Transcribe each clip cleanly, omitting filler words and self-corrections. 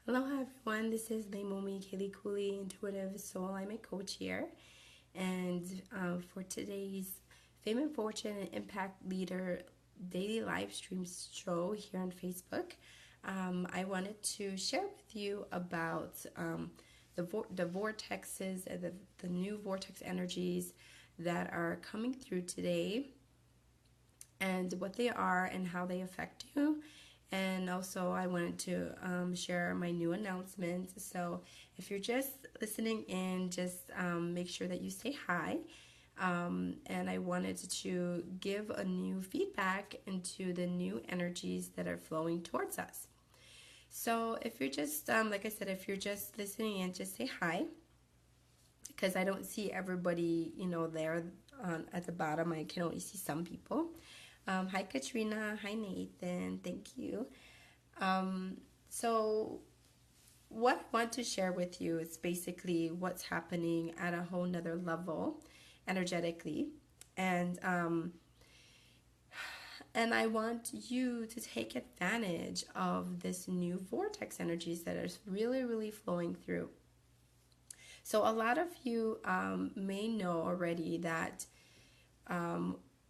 Aloha everyone, this is Leimomi, Keliikuli, Intuitive Soul. I'm a coach here. And for today's Fame and Fortune and Impact Leader daily live stream show here on Facebook, I wanted to share with you about the vortexes and the new vortex energies that are coming through today and what they are and how they affect you. And also, I wanted to share my new announcement. So, if you're just listening in, just make sure that you say hi. And I wanted to give a new feedback into the new energies that are flowing towards us. So, if you're just, like I said, if you're just listening in, just say hi. Because I don't see everybody, there at the bottom. I can only see some people. Hi, Katrina. Hi, Nathan. Thank you. So, what I want to share with you is basically what's happening at a whole nother level energetically. And I want you to take advantage of this new vortex energies that are really, really flowing through. So, a lot of you may know already that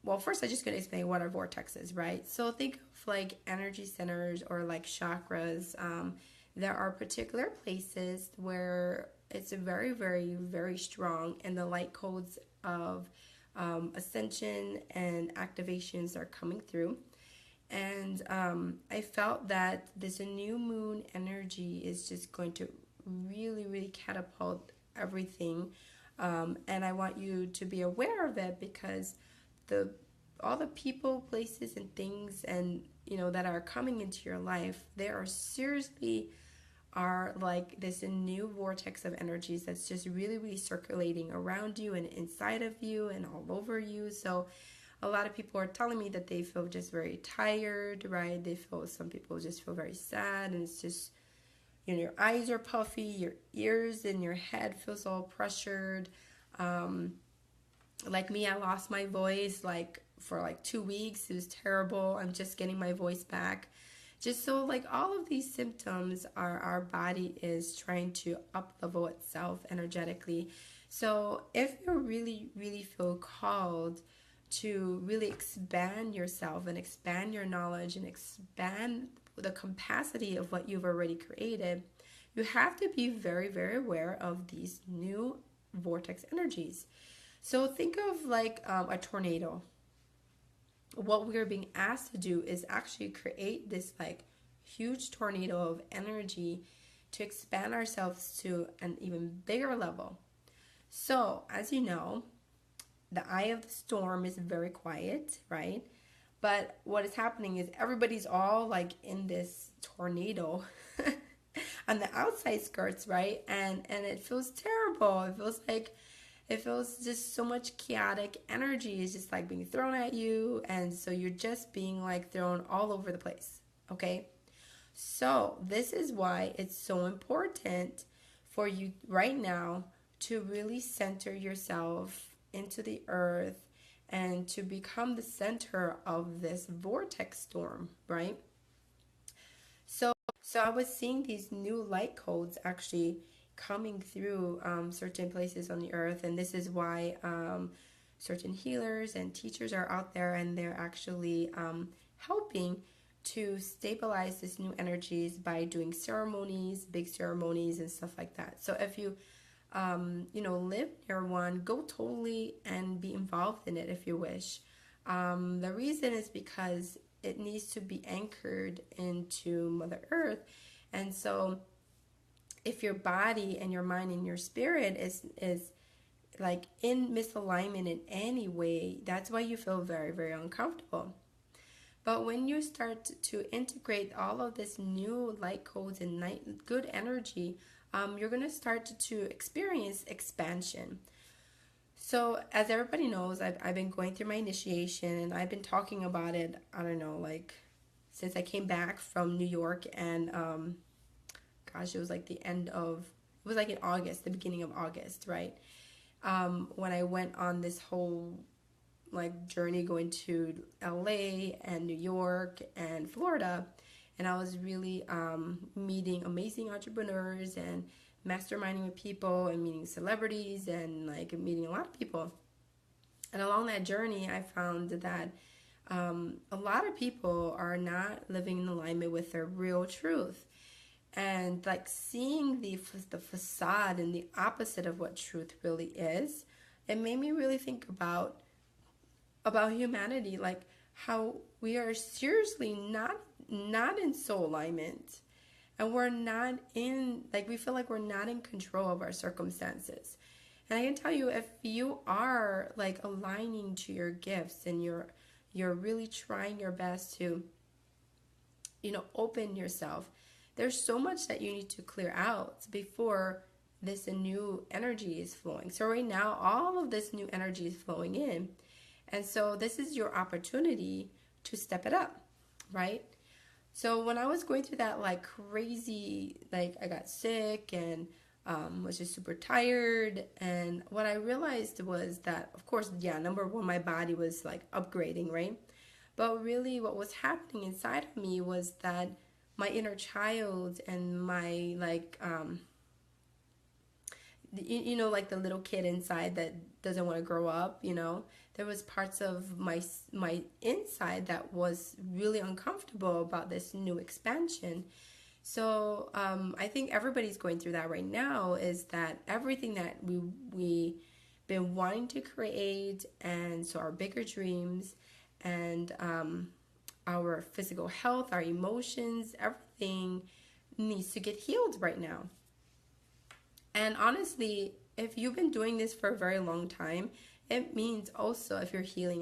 well, first I'm just going to explain what are vortexes, right? So think of like energy centers or like chakras. There are particular places where it's very, very, very strong, and the light codes of ascension and activations are coming through. And I felt that this new moon energy is just going to really, really catapult everything. And I want you to be aware of it because all the people, places, and things, and that are coming into your life, they are seriously are like this new vortex of energies that's just really, really circulating around you and inside of you and all over you. So a lot of people are telling me that they feel just very tired, right? Some people just feel very sad, and it's just your eyes are puffy, your ears and your head feels all pressured. Like me, I lost my voice for 2 weeks. It was terrible. I'm just getting my voice back. Just so all of these symptoms are our body is trying to up level itself energetically. So if you really, really feel called to really expand yourself and expand your knowledge and expand the capacity of what you've already created, you have to be very, very aware of these new vortex energies. So think of a tornado. What we are being asked to do is actually create this huge tornado of energy to expand ourselves to an even bigger level. So, as you know, the eye of the storm is very quiet, right? But what is happening is everybody's all in this tornado on the outside skirts, right? And it feels terrible. It feels just so much chaotic energy is just being thrown at you, and so you're just being thrown all over the place. Okay? So, this is why it's so important for you right now to really center yourself into the earth and to become the center of this vortex storm, right? So I was seeing these new light codes actually coming through certain places on the earth, and this is why certain healers and teachers are out there, and they're actually helping to stabilize this new energies by doing ceremonies, big ceremonies, and stuff like that. So if you live near one, go totally and be involved in it if you wish. The reason is because it needs to be anchored into Mother Earth. And so if your body and your mind and your spirit is in misalignment in any way, that's why you feel very, very uncomfortable. But when you start to integrate all of this new light codes and good energy, you're going to start to experience expansion. So, as everybody knows, I've been going through my initiation, and I've been talking about it, I don't know, since I came back from New York, and gosh, it was in August, the beginning of August, right? When I went on this whole journey going to LA and New York and Florida. and I was really meeting amazing entrepreneurs and masterminding with people and meeting celebrities and like meeting a lot of people. And along that journey, I found that a lot of people are not living in alignment with their real truth, and like seeing the facade and the opposite of what truth really is. It made me really think about humanity, like how we are seriously not in soul alignment, and we're not in, like, we feel like we're not in control of our circumstances. And I can tell you, if you are like aligning to your gifts and you're really trying your best to, open yourself, there's so much that you need to clear out before this new energy is flowing. So right now, all of this new energy is flowing in. And so this is your opportunity to step it up, right? So when I was going through that like crazy, like I got sick and was just super tired. And what I realized was that, of course, yeah, number one, my body was like upgrading, right? But really what was happening inside of me was that my inner child and my like, like the little kid inside that doesn't want to grow up, there was parts of my inside that was really uncomfortable about this new expansion. So I think everybody's going through that right now, is that everything that we been wanting to create, and so our bigger dreams and our physical health, our emotions, everything needs to get healed right now. And honestly, if you've been doing this for a very long time, it means also, if you're healing,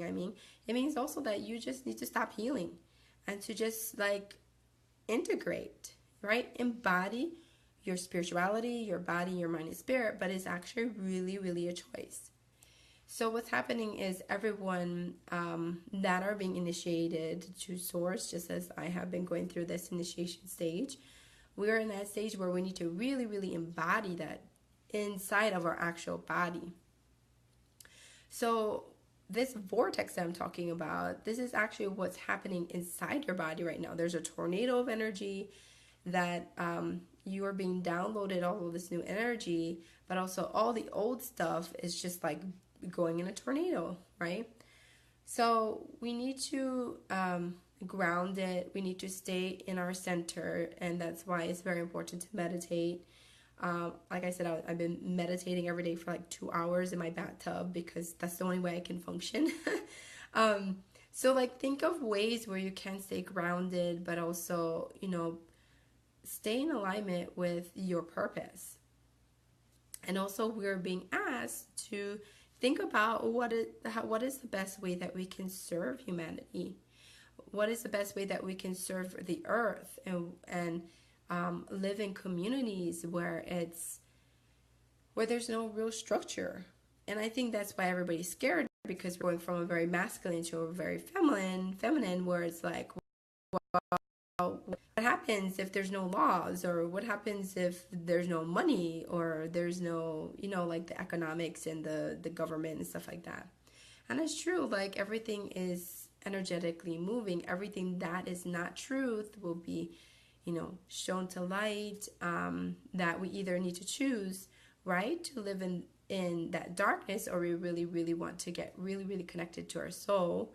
it means also that you just need to stop healing and to just like integrate, right? Embody your spirituality, your body, your mind and spirit, but it's actually really, really a choice. So what's happening is everyone that are being initiated to source, just as I have been going through this initiation stage, we're in that stage where we need to really, really embody that inside of our actual body. So this vortex that I'm talking about, this is actually what's happening inside your body right now. There's a tornado of energy that you are being downloaded, all of this new energy, but also all the old stuff is just like going in a tornado, right? So we need to ground it. We need to stay in our center, and that's why it's very important to meditate. Like I said, I've been meditating every day for like 2 hours in my bathtub because that's the only way I can function. So like think of ways where you can stay grounded, but also, stay in alignment with your purpose. And also we're being asked to think about what is the best way that we can serve humanity. What is the best way that we can serve the earth and live in communities where there's no real structure. And I think that's why everybody's scared, because we're going from a very masculine to a very feminine, where it's like, well, what happens if there's no laws, or what happens if there's no money, or there's no, like the economics and the government and stuff like that. And it's true, like everything is energetically moving. Everything that is not truth will be, shown to light, that we either need to choose, right, to live in that darkness, or we really, really want to get really, really connected to our soul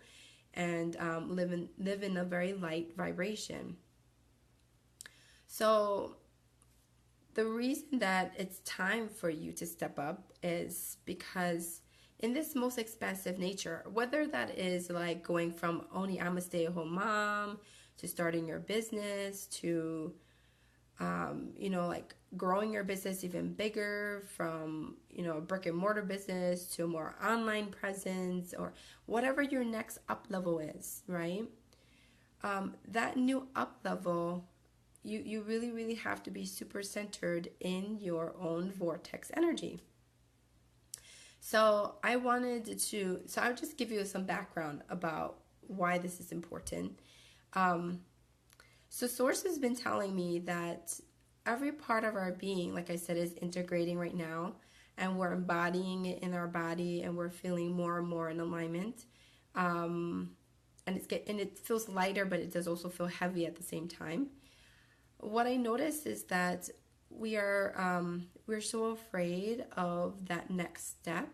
and live in a very light vibration. So the reason that it's time for you to step up is because in this most expansive nature, whether that is like going from only I'm a stay-at-home mom to starting your business to like growing your business even bigger, from a brick and mortar business to a more online presence, or whatever your next up level is, right? That new up level, you really, really have to be super centered in your own vortex energy. So I'll just give you some background about why this is important. So Source has been telling me that every part of our being, like I said, is integrating right now, and we're embodying it in our body, and we're feeling more and more in alignment. And and it feels lighter, but it does also feel heavy at the same time. What I noticed is that we're so afraid of that next step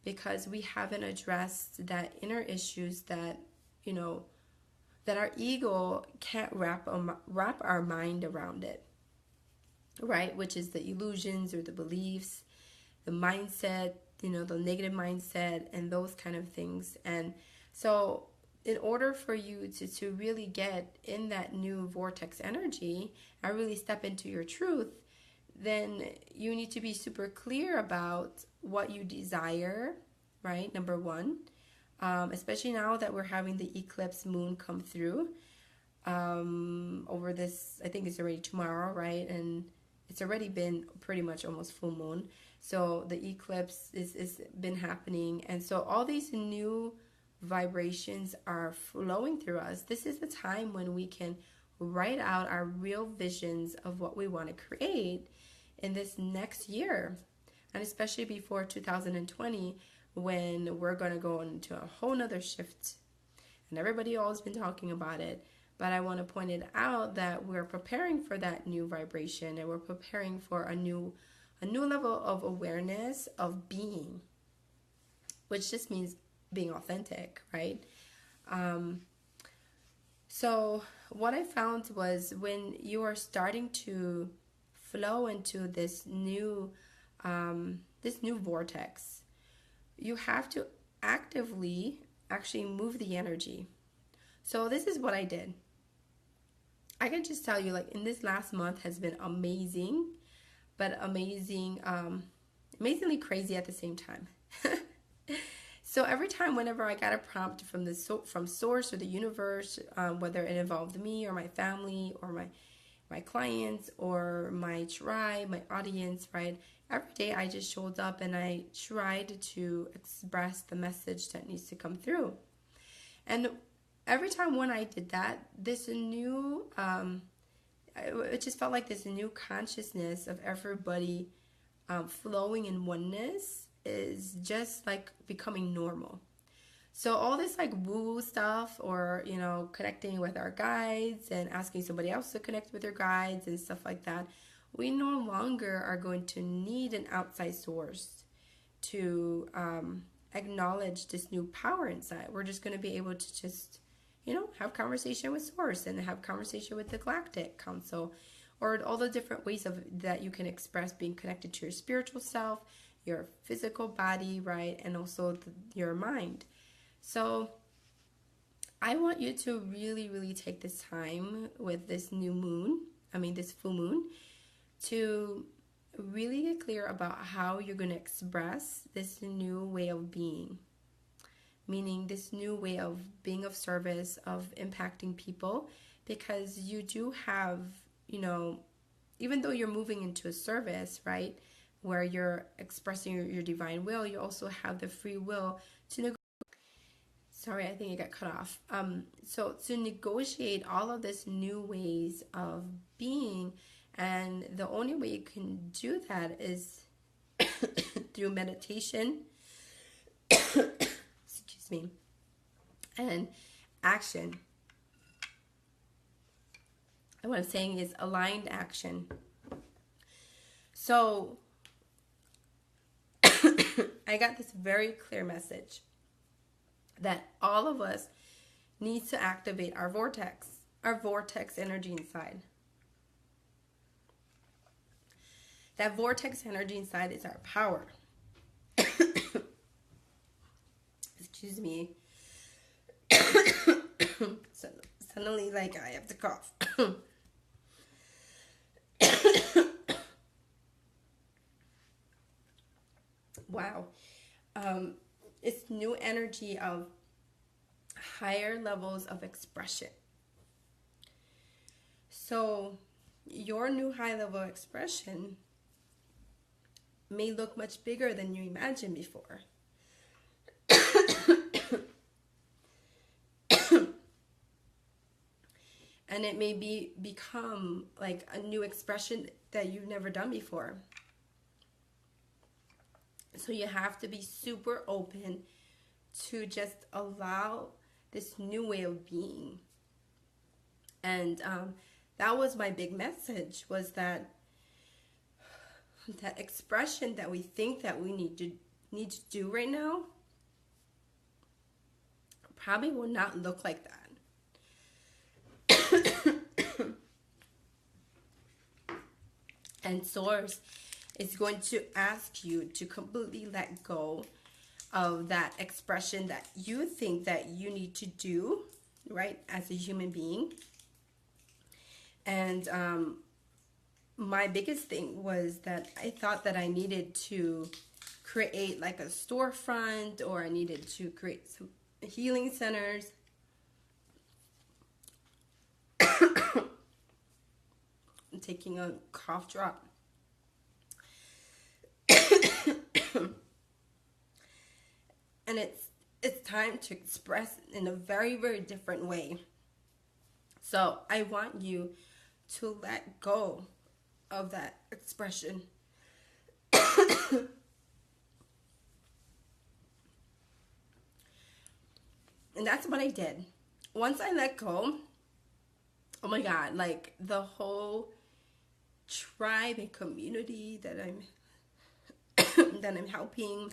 because we haven't addressed that inner issues that, you know, that our ego can't wrap our mind around it, right? Which is the illusions or the beliefs, the mindset, you know, the negative mindset and those kind of things. And so in order for you to really get in that new vortex energy and really step into your truth, then you need to be super clear about what you desire, right? Number one, especially now that we're having the eclipse moon come through over this, I think it's already tomorrow, right? And it's already been pretty much almost full moon. So the eclipse is been happening. And so all these new vibrations are flowing through us. This is the time when we can write out our real visions of what we want to create in this next year, and especially before 2020, when we're going to go into a whole nother shift. And everybody always been talking about it, but I want to point it out that we're preparing for that new vibration, and we're preparing for a new level of awareness of being, which just means being authentic, right? So what I found was when you are starting to flow into this new vortex, you have to actively actually move the energy. So this is what I did. I can just tell you, like, in this last month has been amazing, but amazingly crazy at the same time. So every time, whenever I got a prompt from source or the universe, whether it involved me or my family or my clients or my tribe, my audience, right? Every day I just showed up and I tried to express the message that needs to come through. And every time when I did that, this new, it just felt like this new consciousness of everybody flowing in oneness is just like becoming normal. So all this like woo-woo stuff, or, you know, connecting with our guides and asking somebody else to connect with your guides and stuff like that, we no longer are going to need an outside source to acknowledge this new power inside. We're just going to be able to just, you know, have conversation with source and have conversation with the Galactic Council, or all the different ways of that you can express being connected to your spiritual self, your physical body, right? And also your mind. So I want you to really, really take this time with this new moon, this full moon, to really get clear about how you're going to express this new way of being. Meaning this new way of being of service, of impacting people, because you do have, you know, even though you're moving into a service, right, where you're expressing your divine will, you also have the free will to Sorry, I think it got cut off. So to negotiate all of this new ways of being, and the only way you can do that is through meditation, excuse me, and action. And what I'm saying is aligned action. So I got this very clear message that all of us need to activate our vortex energy inside. That vortex energy inside is our power. Excuse me. Suddenly, like, I have to cough. Wow. It's new energy of higher levels of expression. So your new high level expression may look much bigger than you imagined before. And it may become like a new expression that you've never done before. So you have to be super open to just allow this new way of being. And that was my big message, was that expression that we think that we need to do right now probably will not look like that. And Source is going to ask you to completely let go of that expression that you think that you need to do, right, as a human being. And my biggest thing was that I thought that I needed to create like a storefront, or I needed to create some healing centers. I'm taking a cough drop. And it's time to express in a very, very different way. So I want you to let go of that expression. And that's what I did. Once I let go, oh my God, like the whole tribe and community that I'm helping,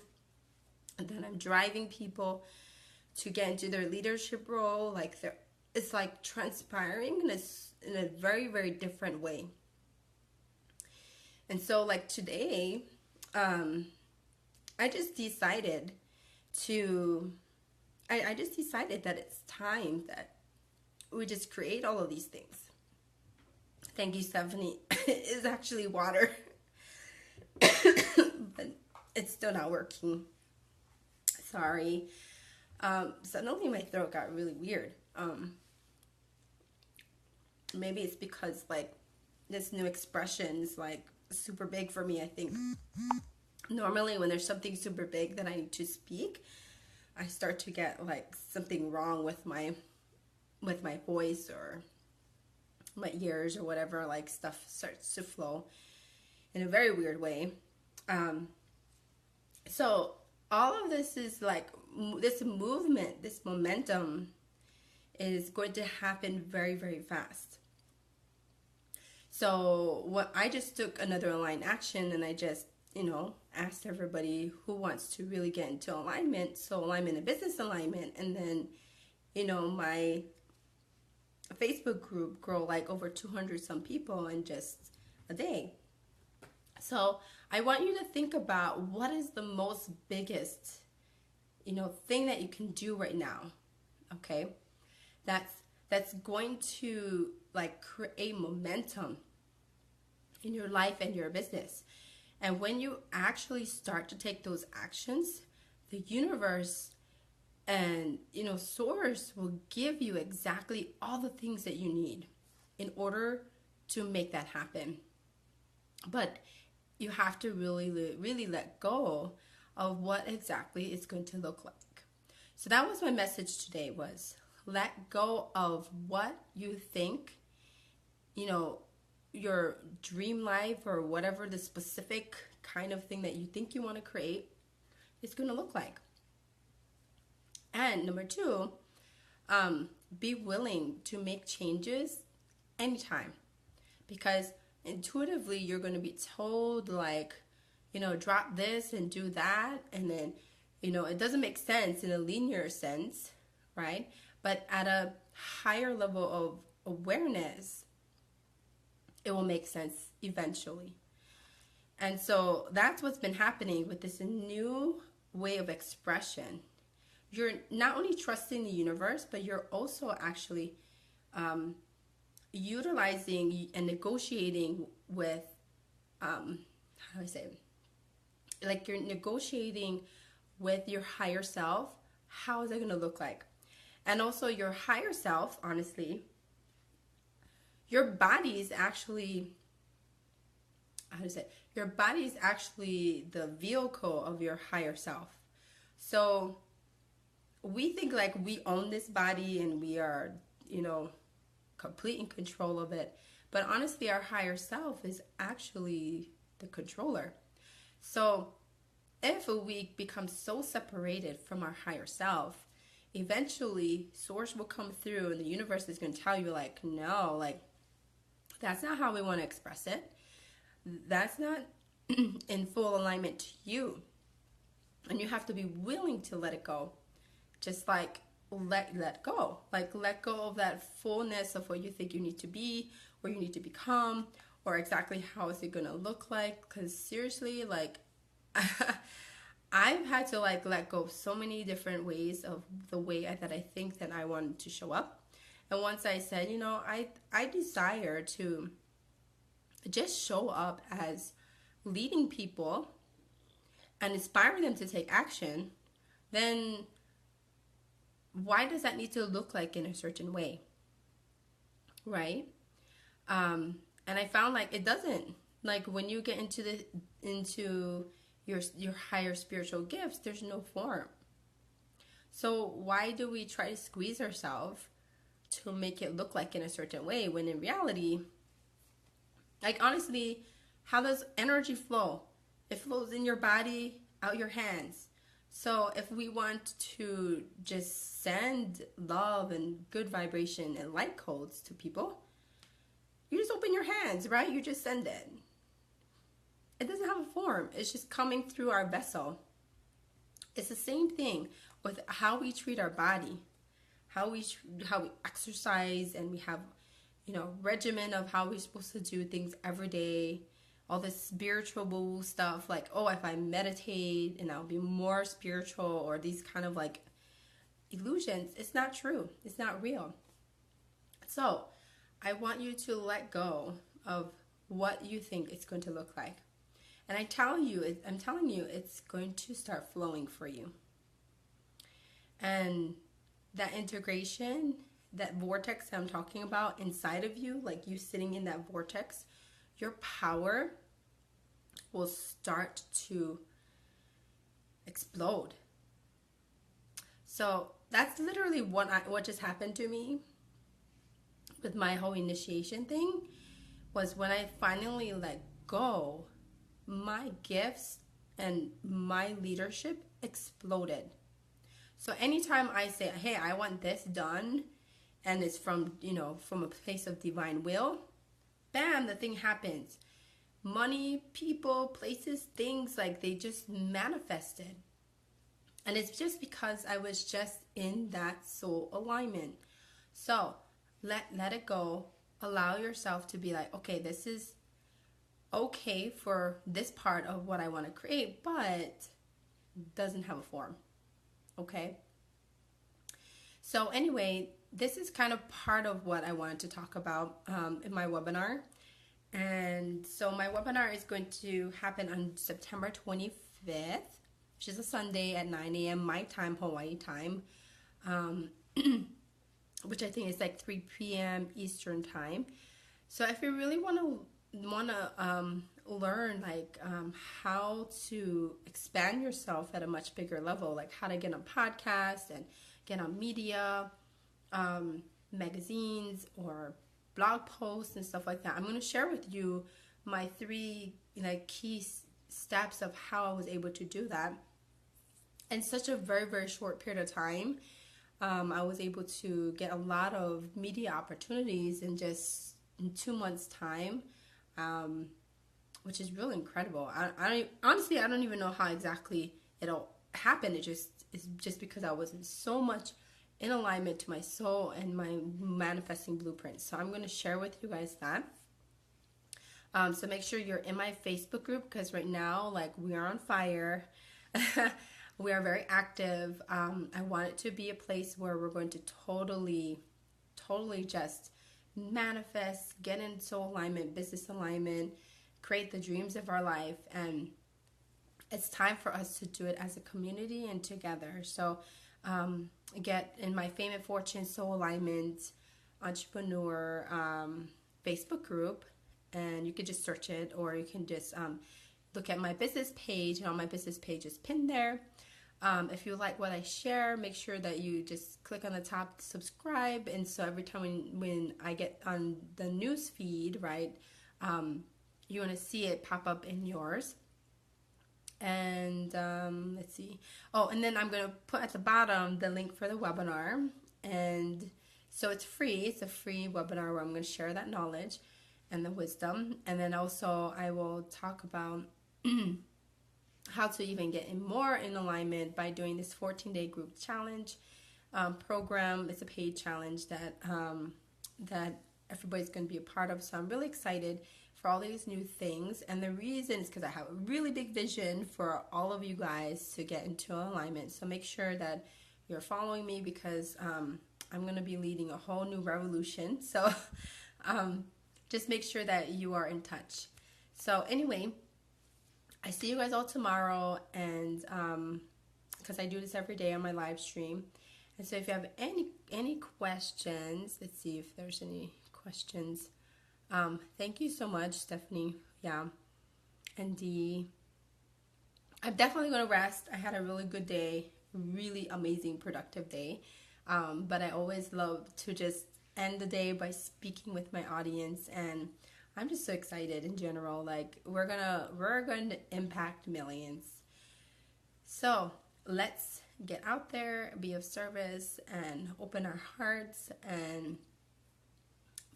and then I'm driving people to get into their leadership role, like it's like transpiring in a very, very different way. And so like today, I just decided that it's time that we just create all of these things. Thank you, Stephanie. It's actually water. But it's still not working. Sorry. Suddenly my throat got really weird. Maybe it's because like this new expression is like super big for me, I think. Normally when there's something super big that I need to speak, I start to get like something wrong with my voice or my ears or whatever, like stuff starts to flow in a very weird way. So all of this is like this movement, this momentum is going to happen very, very fast. So what I just took another aligned action, and I just, asked everybody who wants to really get into alignment. So alignment and business alignment. And then, my Facebook group grow like over 200 some people in just a day. So I want you to think about what is the most biggest, thing that you can do right now. Okay. That's going to like create momentum in your life and your business. And when you actually start to take those actions, the universe and, Source will give you exactly all the things that you need in order to make that happen. But you have to really, really let go of what exactly it's going to look like. So that was my message today, was let go of what you think, your dream life or whatever the specific kind of thing that you think you want to create is going to look like. And number 2, be willing to make changes anytime, because intuitively you're going to be told like, drop this and do that. And then, it doesn't make sense in a linear sense, right? But at a higher level of awareness, it will make sense eventually. And so that's what's been happening with this new way of expression. You're not only trusting the universe, but you're also actually utilizing and negotiating with, how do I say it? Like you're negotiating with your higher self. How is that going to look like? And also your higher self, honestly, your body is actually, your body is actually the vehicle of your higher self. So we think like we own this body and we are, complete in control of it. But honestly, our higher self is actually the controller. So if we become so separated from our higher self, eventually source will come through and the universe is going to tell you like, no, like that's not how we want to express it. That's not in full alignment to you. And you have to be willing to let it go. Just like let go. Like let go of that fullness of what you think you need to be, or you need to become, or exactly how is it going to look like. Because seriously, like I've had to like let go of so many different ways of the way that I think that I wanted to show up. And once I said, you know, I desire to just show up as leading people and inspire them to take action, then why does that need to look like in a certain way? Right? And I found like it doesn't. Like when you get into your higher spiritual gifts, there's no form. So why do we try to squeeze ourselves to make it look like in a certain way when in reality, like honestly, how does energy flow? It flows in your body, out your hands. So if we want to just send love and good vibration and light codes to people, you just open your hands, right? You just send it. It doesn't have a form. It's just coming through our vessel. It's the same thing with how we treat our body, how we exercise, and we have, you know, regimen of how we're supposed to do things every day. All this spiritual stuff, like, oh, if I meditate and I'll be more spiritual, or these kind of like illusions. It's not true. It's not real. So I want you to let go of what you think it's going to look like. And I'm telling you, it's going to start flowing for you. And that integration, that vortex that I'm talking about inside of you, like you sitting in that vortex, your power will start to explode. So that's literally what just happened to me with my whole initiation thing, was when I finally let go, my gifts and my leadership exploded. So anytime I say, hey, I want this done, and it's from, you know, from a place of divine will, bam, the thing happens. Money, people, places, things, like they just manifested. And it's just because I was just in that soul alignment. So let it go. Allow yourself to be like, okay, this is okay for this part of what I want to create, but doesn't have a form. Okay? So anyway, this is kind of part of what I wanted to talk about in my webinar. And so my webinar is going to happen on September 25th, which is a Sunday at 9 a.m. my time, Hawaii time, which I think is like 3 p.m. Eastern time. So if you really want to learn like how to expand yourself at a much bigger level, like how to get on podcasts and get on media, magazines or blog posts and stuff like that, I'm going to share with you my 3 key steps of how I was able to do that in such a very, very short period of time. I was able to get a lot of media opportunities in 2 months' time, which is really incredible. I don't even know how exactly it'll happen. It's just because I was so much in alignment to my soul and my manifesting blueprint. So I'm going to share with you guys that. So make sure you're in my Facebook group, because right now, like, we are on fire. We are very active. I want it to be a place where we're going to totally just manifest, get in soul alignment, business alignment, create the dreams of our life. And it's time for us to do it as a community and together. So get in my Fame and Fortune Soul Alignment Entrepreneur Facebook group, and you can just search it, or you can just look at my business page, and on my business page is pinned there. If you like what I share, make sure that you just click on the top, subscribe, and so every time when I get on the news feed, right, you want to see it pop up in yours. And let's see. Oh, and then I'm going to put at the bottom the link for the webinar. And so it's free. It's a free webinar where I'm going to share that knowledge and the wisdom. And then also I will talk about how to even get more in alignment by doing this 14-day group challenge program. It's a paid challenge that that everybody's going to be a part of. So I'm really excited for all these new things. And the reason is because I have a really big vision for all of you guys to get into alignment. So make sure that you're following me, because I'm going to be leading a whole new revolution. So just make sure that you are in touch. So anyway, I see you guys all tomorrow, and because I do this every day on my live stream. And so if you have any questions, let's see if there's any questions. Thank you so much, Stephanie. Yeah. And Dee. I'm definitely going to rest. I had a really good day, really amazing, productive day. But I always love to just end the day by speaking with my audience, and I'm just so excited in general. Like, we're going to impact millions. So let's get out there, be of service, and open our hearts, and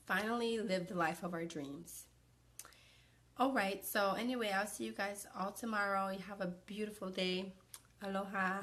finally live the life of our dreams. All right, so anyway, I'll see you guys all tomorrow. You have a beautiful day. Aloha.